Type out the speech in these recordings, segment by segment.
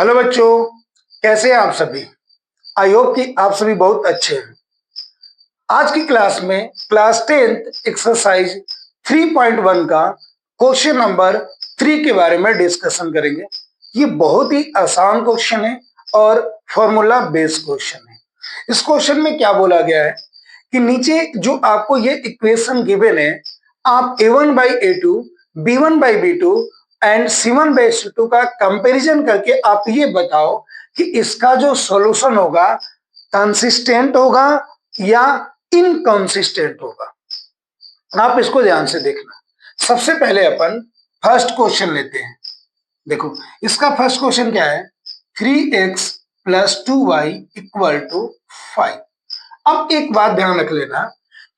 Hello बच्चों, कैसे हैं आप सभी। आई होप कि आप सभी बहुत अच्छे हैं। आज की क्लास में क्लास 10th एक्सरसाइज 3.1 का क्वेश्चन नंबर 3 के बारे में डिस्कशन करेंगे। ये बहुत ही आसान क्वेश्चन है और फॉर्मूला बेस्ड क्वेश्चन है। इस क्वेश्चन में क्या बोला गया है कि नीचे जो आपको ये इक्वेशन गिवन है, आप a1/a2, b1/b2 एंड c1/c2 का कंपैरिजन करके आप ये बताओ कि इसका जो सॉल्यूशन होगा कंसिस्टेंट होगा या इनकंसिस्टेंट होगा। आप इसको ध्यान से देखना। सबसे पहले अपन फर्स्ट क्वेश्चन लेते हैं। देखो इसका फर्स्ट क्वेश्चन क्या है, 3x + 2y = 5। अब एक बात ध्यान रख लेना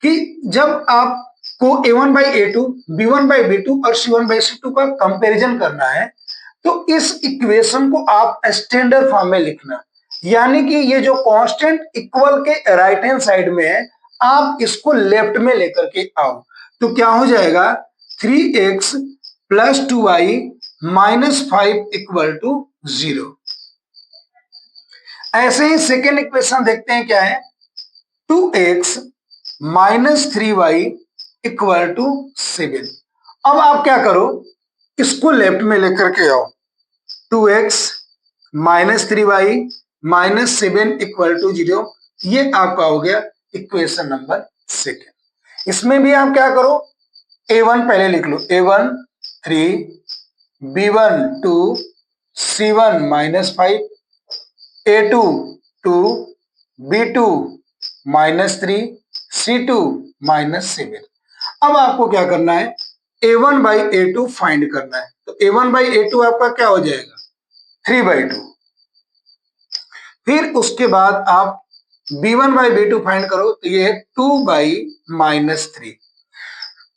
कि जब आपको a1/a2, b1/b2 और c1/c2 का कंपैरिजन करना है तो इस इक्वेशन को आप स्टैंडर्ड फॉर्म में लिखना, यानी कि ये जो कांस्टेंट इक्वल के राइट हैंड साइड में है आप इसको लेफ्ट में लेकर के आओ। तो क्या हो जाएगा, 3x + 2y - 5 = 0। ऐसे ही सेकेंड इक्वेशन देखते हैं क्या है, 2x - 3y = 7। अब आप क्या करो, इसको लेफ्ट में लेकर के आओ। 2x - 3y - 7 = 0। ये आपका हो गया इक्वेशन नंबर सेकेंड। इसमें भी आप क्या करो, a1 पहले लिख लो, a1 3, b1 2, c1 - 5, a2 2, b2 -3, c2 -7। अब आपको क्या करना है, a1/a2 फाइंड करना है। तो a1/a2 आपका क्या हो जाएगा, 3/2। फिर उसके बाद आप b1/b2 फाइंड करो तो ये है 2/-3।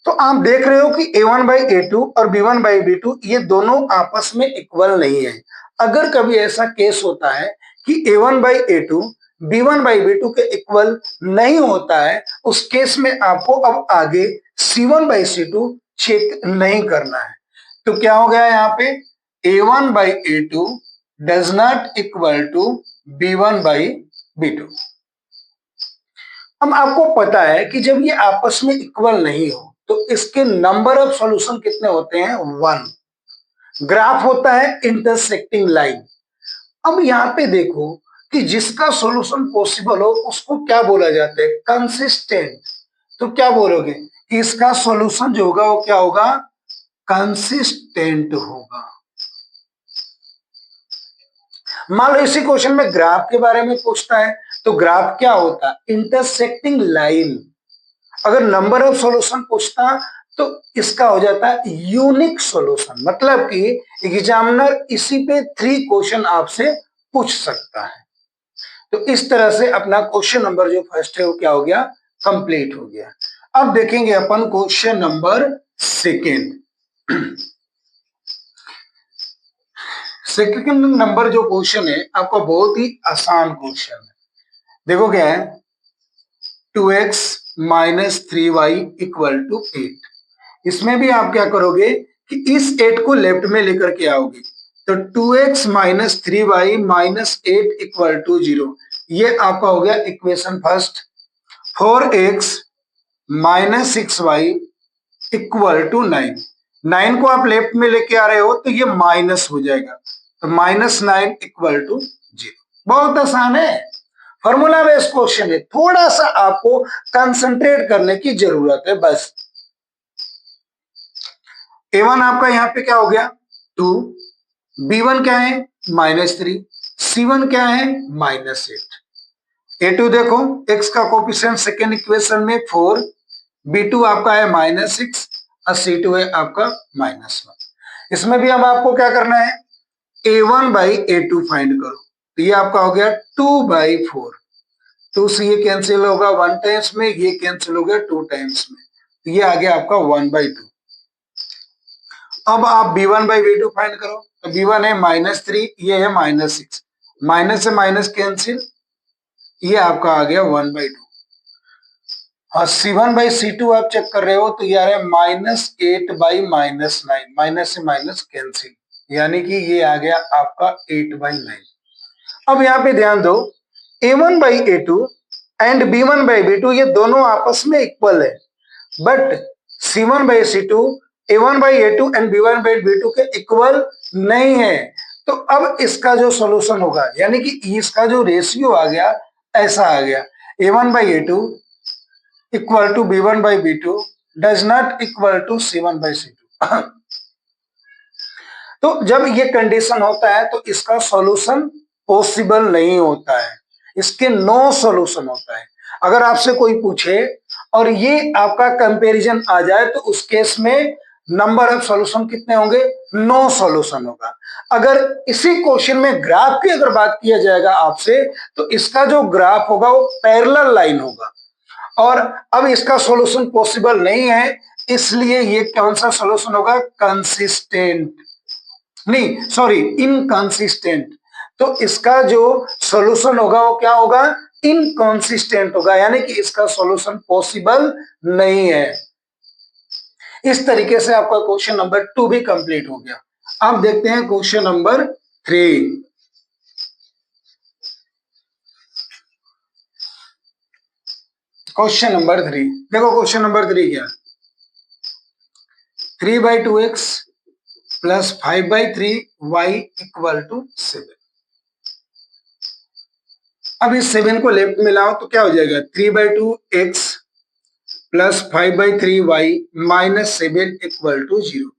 तो आप देख रहे हो कि a1/a2 और b1/b2 ये दोनों आपस में इक्वल नहीं है। अगर कभी ऐसा केस होता है कि a1/a2 b1/b2 के इक्वल नहीं होता है, उस केस में आपको अब आगे c1/c2 चेक नहीं करना है। तो क्या हो गया यहाँ पे, a1/a2 does not equal to b1/b2। अब आपको पता है कि जब ये आपस में इक्वल नहीं हो तो इसके नंबर ऑफ सॉल्यूशन कितने होते हैं, 1। ग्राफ होता है इंटरसेक्टिंग लाइन। अब यहाँ पे देखो कि जिसका सॉल्यूशन पॉसिबल हो उसको क्या बोला जाता है, कंसिस्टेंट। तो क्या बोलोगे कि इसका सॉल्यूशन जो होगा वो क्या होगा, कंसिस्टेंट होगा। मान लो इसी क्वेश्चन में ग्राफ के बारे में पूछता है तो ग्राफ क्या होता है, इंटरसेक्टिंग लाइन। अगर नंबर ऑफ सॉल्यूशन पूछता तो इसका हो जाता है यूनिक सॉल्यूशन। मतलब कि एग्जामिनर इसी पे 3 क्वेश्चन आपसे पूछ सकता है। तो इस तरह से अपना क्वेश्चन नंबर जो फर्स्ट है वो क्या हो गया, कंप्लीट हो गया। अब देखेंगे अपन question number second. Second number जो क्वेश्चन है आपका बहुत ही आसान क्वेश्चन है। देखो क्या है, 2x - 3y = 8। इसमें भी आप क्या करोगे कि इस 8 को लेफ्ट में लेकर के आओगे। तो 2x - 3y - 8 = 0। ये आपका हो गया इक्वेशन फर्स्ट। 4x - 6y = 9। 9 को आप लेफ्ट में लेके आ रहे हो तो ये माइनस हो जाएगा, तो -9 = 0। बहुत आसान है, फॉर्मूला बेस्ड क्वेश्चन है। थोड़ा सा आपको कंसंट्रेट करने की जरूरत है बस। a1 आपका यहाँ पे क्या हो गया, 2, b1 क्या है -3, c1 क्या है -8। a2 देखो x का कोफिशिएंट सेकेंड इक्वेशन में 4, b2 आपका है -6 और c2 है आपका -1। इसमें भी अब आपको क्या करना है, a1/a2 फाइंड करो। तो ये आपका हो गया 2/4। 2 से ये कैंसिल होगा 1 टाइम्स में, ये कैंसिल हो गया 2 टाइम्स में, तो ये आ गया आपका 1/2। अब आप b1/b2 फाइंड करो। तो b1 है -3, ये है -6, माइनस से माइनस कैंसिल, ये आपका आ गया 1/2। और c1/c2 आप चेक कर रहे हो तो ये आ रहा है -8/-9, माइनस से माइनस कैंसिल, यानी कि ये आ गया आपका 8/9। अब यहाँ पे ध्यान दो, a1/a2 एंड b1/b2 ये दोनों आपस में इक्वल है, but c1/c2 a1/a2 and b1/b2 के इक्वल नहीं है। तो अब इसका जो सॉल्यूशन होगा, यानी कि इसका जो रेशियो आ गया ऐसा आ गया, a1/a2 equal to b1/b2 does not equal to c1/c2। तो जब ये कंडीशन होता है तो इसका सॉल्यूशन पॉसिबल नहीं होता है, इसके नो सॉल्यूशन होता है। अगर आपसे कोई पूछे और ये आपका कंपैरिजन आ जाए तो उस केस में नंबर ऑफ सॉल्यूशन कितने होंगे? नो सॉल्यूशन होगा। अगर इसी क्वेश्चन में ग्राफ की अगर बात किया जाएगा आपसे, तो इसका जो ग्राफ होगा वो पैरेलल लाइन होगा, और अब इसका सॉल्यूशन पॉसिबल नहीं है, इसलिए ये कौन सा सॉल्यूशन होगा? कंसिस्टेंट, नहीं सॉरी, इनकंसिस्टेंट। तो इसका जो सॉल्यूशन होगा वो क्या होगा? इनकंसिस्टेंट होगा, यानी कि इसका सॉल्यूशन पॉसिबल नहीं है। इस तरीके से आपका क्वेश्चन नंबर 2 भी कंप्लीट हो गया। अब देखते हैं क्वेश्चन नंबर 3। क्वेश्चन नंबर 3 देखो, क्वेश्चन नंबर 3 क्या? 3/2x plus 5/3y equal to 7। अब इस 7 को लेफ्ट में लाओ तो क्या हो जाएगा? 3/2x plus 5/3y minus 7 equal to 0।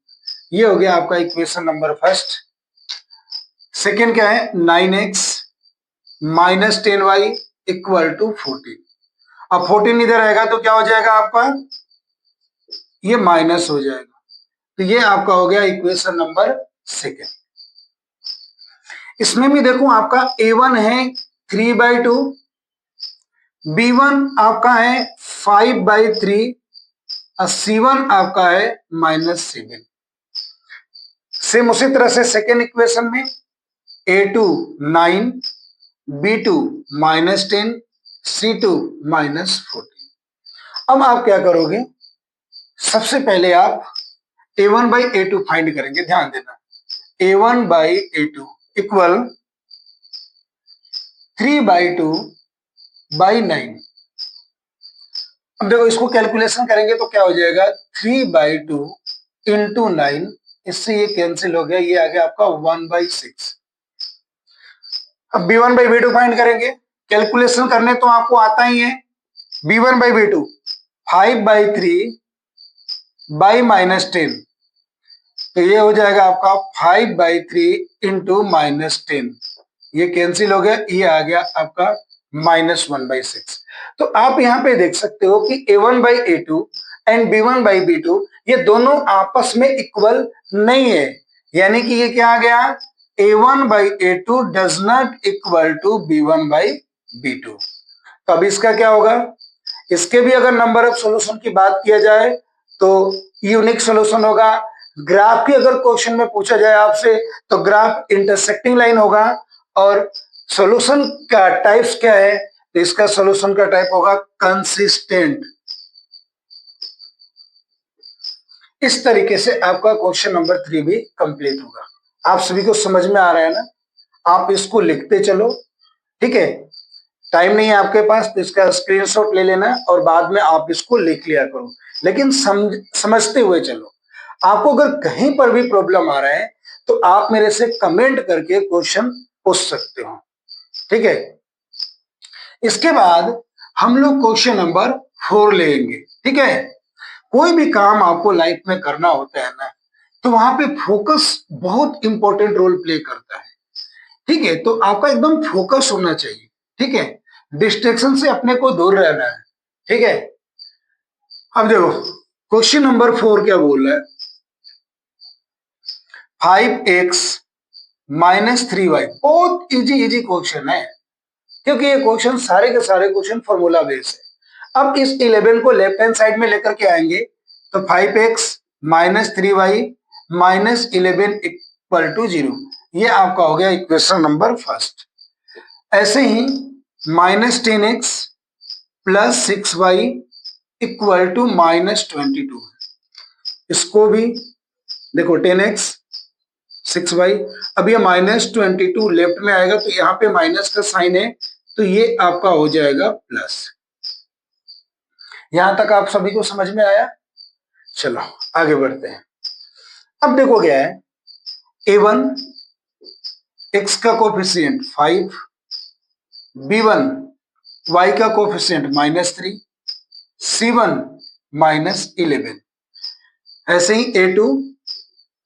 ये हो गया आपका इक्वेशन नंबर फर्स्ट। सेकेंड क्या है? 9x minus 10y equal to 14। अब 14 इधर आएगा तो क्या हो जाएगा आपका? ये माइनस हो जाएगा। तो ये आपका हो गया इक्वेशन नंबर सेकेंड। इसमें भी देखो, आपका a1 है 3/2, b1 आपका है 5/3 और c1 आपका है -7। सेम उसी तरह से सेकेंड इक्वेशन में a2 9, b2 -10, c2 -14। अब आप क्या करोगे? सबसे पहले आप a1/a2 फाइंड करेंगे। ध्यान देना, a1/a2 इक्वल 3/2/9। अब देखो, इसको कैलकुलेशन करेंगे तो क्या हो जाएगा? 3/2 इंटू 9, इससे ये कैंसिल हो गया, ये आ गया आपका 1/6। अब b1/b2 फाइंड करेंगे। कैलकुलेशन करने तो आपको आता ही है। b1/b2 5/3/-10, तो ये हो जाएगा आपका 5/3 इंटू -10, ये कैंसिल हो गया, ये आ गया आपका -1/6। तो आप यहाँ पे देख सकते हो कि a1/a2 एंड b1/b2 ये दोनों आपस में इक्वल नहीं है, यानी कि ये क्या आ गया? a1/a2 does not equal to b1/b2। तो अब इसका क्या होगा? इसके भी अगर नंबर ऑफ सॉल्यूशन की बात किया जाए तो यूनिक सॉल्यूशन होगा। ग्राफ की अगर क्वेश्चन में पूछा जाए आपसे तो ग्राफ इंटरसेक्टिंग लाइन होगा। और सॉल्यूशन का टाइप्स क्या है? तो इसका सॉल्यूशन का टाइप होगा कंसिस्टेंट। इस तरीके से आपका क्वेश्चन नंबर 3 भी कंप्लीट होगा। आप सभी को समझ में आ रहा है ना? आप इसको लिखते चलो, ठीक है। टाइम नहीं है आपके पास तो इसका स्क्रीनशॉट ले लेना और बाद में आप इसको लिख लिया करो, लेकिन समझते हुए चलो। आपको अगर कहीं पर भी प्रॉब्लम आ रहा है तो आप मेरे से कमेंट करके क्वेश्चन पूछ सकते हो, ठीक है। इसके बाद हम लोग क्वेश्चन नंबर 4 लेंगे, ठीक है। कोई भी काम आपको लाइफ में करना होता है ना, तो वहां पे फोकस बहुत इंपॉर्टेंट रोल प्ले करता है, ठीक है। तो आपका एकदम फोकस होना चाहिए, ठीक है। डिस्ट्रैक्शन से अपने को दूर रहना है, ठीक है। अब देखो, क्वेश्चन नंबर 4 क्या बोल रहा है? 5x minus 3y। बहुत इजी क्वेश्चन है, क्योंकि ये क्वेश्चन सारे के सारे क्वेश्चन फॉर्मूला बेस्ड है। अब इस 11 को लेफ्ट हैंड साइड में लेकर के आएंगे तो 5x minus 3y minus 11 equal to 0, ये आपका हो गया इक्वेशन नंबर फर्स्ट। ऐसे ही -10x plus 6y equal to -22, इसको भी देखो 10x 6 बाई, अब ये -22 लेफ्ट में आएगा तो यहाँ पे माइनस का साइन है तो ये आपका हो जाएगा प्लस। यहां तक आप सभी को समझ में आया? चलो आगे बढ़ते हैं। अब देखो क्या है, a1 x का कोफिशिएंट 5, b1 y का कोफिशिएंट -3, c1 -11, ऐसे ही a2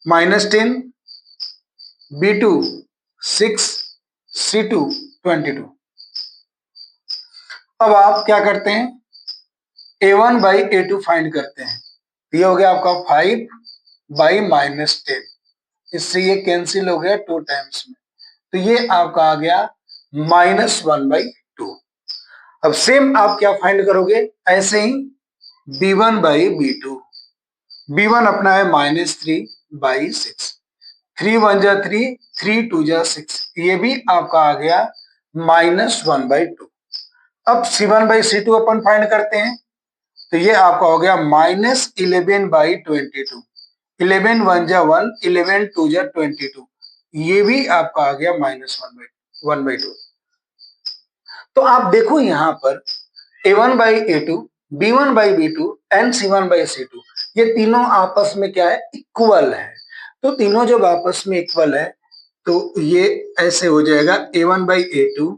-10, b2 6, c2 22। अब आप क्या करते हैं, a1 बाई a2 फाइंड करते हैं। ये हो गया आपका 5 बाई -10, इससे ये कैंसिल हो गया 2 टाइम्स में, तो ये आपका आ गया -1/2। अब सेम आप क्या फाइंड करोगे, ऐसे ही b1 बाई b2, b1 अपना है -3/6, 3 1 जा 3, 3 2 जा 6, ये भी आपका आ गया -1/2। अब c1 by c2 upon find करते हैं, तो ये आपका हो गया -11/22, 11 1 जा 1, 11 2 जा 22, ये भी आपका आ गया -1/2। तो आप देखो यहाँ पर a1 by a2, b1 by b2 and c1 by c2, ये तीनों आपस में क्या है, इक्वल है। तो तीनों जब आपस में इक्वल है तो ये ऐसे हो जाएगा a1 by a2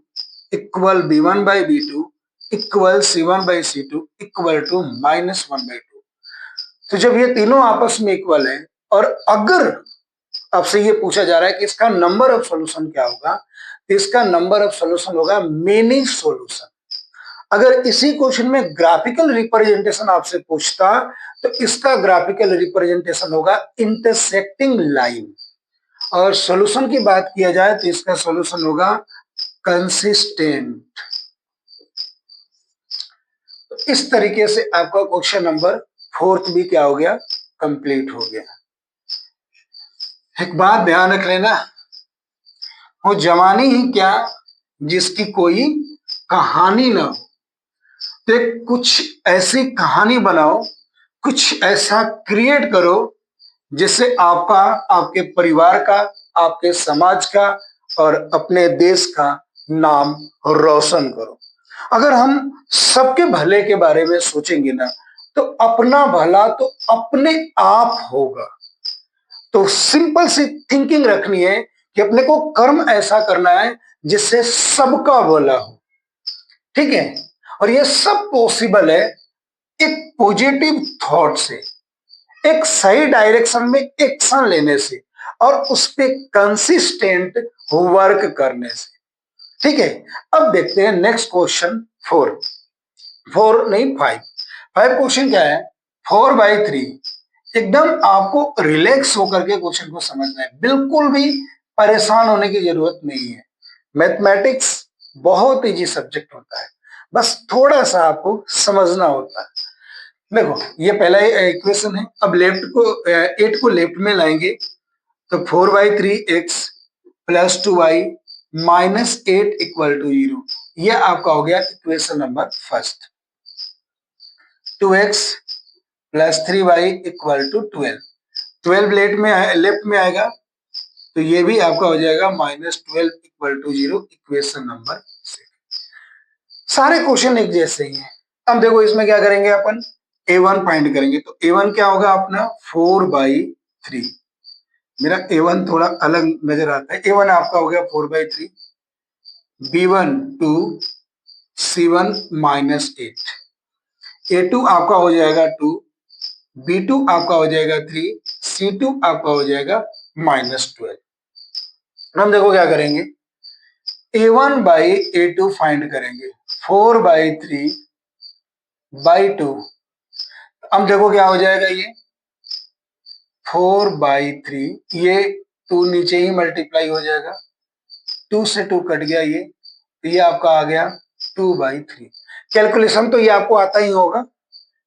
equal b1 by b2 equal c1 by c2 equal to -1/2। तो जब ये तीनों आपस में इक्वल है और अगर आपसे ये पूछा जा रहा है कि इसका नंबर ऑफ सॉल्यूशन क्या होगा, तो इसका नंबर ऑफ सॉल्यूशन होगा मेनी सॉल्यूशन। अगर इसी क्वेश्चन में ग्राफिकल रिप्रेजेंटेशन आपसे पूछता तो इसका ग्राफिकल रिप्रेजेंटेशन होगा इंटरसेक्टिंग लाइन, और सॉल्यूशन की बात किया जाए तो इसका सॉल्यूशन होगा कंसिस्टेंट। तो इस तरीके से आपका क्वेश्चन नंबर 4 भी क्या हो गया, कंप्लीट हो गया। एक बात ध्यान रख लेना, वो जवानी ही क्या जिसकी कोई कहानी ना हो, तो कुछ ऐसी कहानी बनाओ, कुछ ऐसा क्रिएट करो जिससे आपका, आपके परिवार का, आपके समाज का और अपने देश का नाम रोशन करो। अगर हम सबके भले के बारे में सोचेंगे ना, तो अपना भला तो अपने आप होगा। तो सिंपल सी थिंकिंग रखनी है कि अपने को कर्म ऐसा करना है जिससे सबका भला हो, ठीक है। और ये सब पॉसिबल है एक पॉजिटिव थॉट से, एक सही डायरेक्शन में एक्शन लेने से और उस पे कंसिस्टेंट वर्क करने से, ठीक है। अब देखते हैं नेक्स्ट क्वेश्चन 4 नहीं 5 क्वेश्चन क्या है, 4/3। एकदम आपको रिलैक्स होकर के क्वेश्चन को समझना है, बिल्कुल भी परेशान होने की जरूरत नहीं है। मैथमेटिक्स बहुत इजी सब्जेक्ट होता है, बस थोड़ा सा आपको समझना होता है। देखो ये पहला इक्वेशन है, अब लेफ्ट को 8 को लेफ्ट में लाएंगे तो 4/3x plus 2y -8 equal to 0, ये आपका हो गया equation number first. 2x plus 3y equal to 12, 12 left में आएगा तो ये भी आपका हो जाएगा -12 इक्वल टू 0, इक्वेशन नंबर 6। सारे क्वेश्चन एक जैसे ही हैं। अब देखो इसमें क्या करेंगे, अपन a1 फाइंड करेंगे, तो a1 क्या होगा अपना 4/3। मेरा a1 थोड़ा अलग नजर आता है, a1 आपका हो गया 4/3, b1 2, c1 -8, a2 आपका हो जाएगा 2, b2 आपका हो जाएगा 3, c2 आपका हो जाएगा -12। हम देखो क्या करेंगे, a1 बाई a2 फाइंड करेंगे, 4/3/2। अब देखो क्या हो जाएगा, ये 4/3, ये 2 नीचे ही मल्टीप्लाई हो जाएगा, 2 से 2 कट गया, ये आपका आ गया 2/3। कैलकुलेशन तो ये आपको आता ही होगा,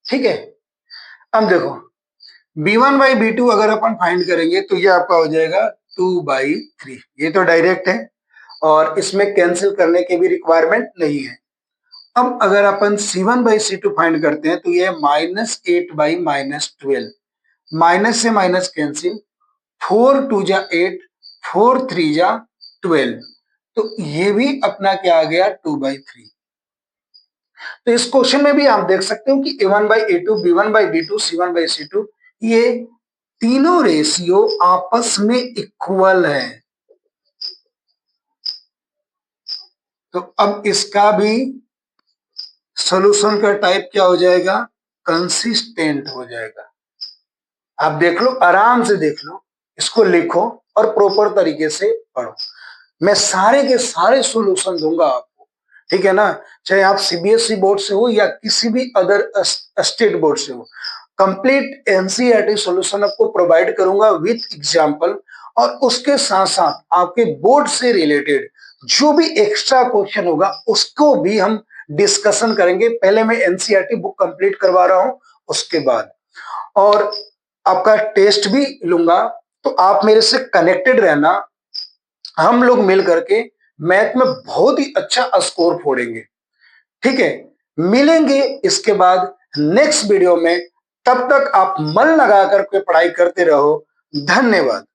ठीक है। अब देखो b1 बाई b2 अगर अपन फाइंड करेंगे तो ये आपका हो जाएगा 2/3, ये तो डायरेक्ट है और इसमें कैंसिल करने की भी रिक्वायरमेंट नहीं है। अब अगर अपन c1 बाई c2 फाइंड करते हैं तो ये -8/-12, माइनस से माइनस कैंसिल, 4 2 जा 8, 4 3 जा 12, तो ये भी अपना क्या आ गया 2/3। तो इस क्वेश्चन में भी आप देख सकते हो कि a1/a2, b1/b2, c1/c2, ये तीनों रेशियो आपस में इक्वल है। तो अब इसका भी सॉल्यूशन का टाइप क्या हो जाएगा, कंसिस्टेंट हो जाएगा। आप देख लो, आराम से देख लो, इसको लिखो और प्रॉपर तरीके से पढ़ो। मैं सारे के सारे सॉल्यूशन दूंगा आपको, ठीक है ना, चाहे आप सीबीएसई बोर्ड से हो या किसी भी अदर स्टेट बोर्ड से हो। कंप्लीट एनसीईआरटी सॉल्यूशन आपको प्रोवाइड करूंगा विथ एग्जांपल, और उसके साथ साथ आपके बोर्ड से रिलेटेड जो भी एक्स्ट्रा क्वेश्चन होगा उसको भी हम डिस्कशन करेंगे। पहले मैं एनसीईआरटी बुक कंप्लीट करवा रहा हूं, उसके बाद और आपका टेस्ट भी लूंगा। तो आप मेरे से कनेक्टेड रहना, हम लोग मिल करके मैथ में बहुत ही अच्छा स्कोर फोड़ेंगे, ठीक है। मिलेंगे इसके बाद नेक्स्ट वीडियो में, तब तक आप मन लगा करके पढ़ाई करते रहो। धन्यवाद।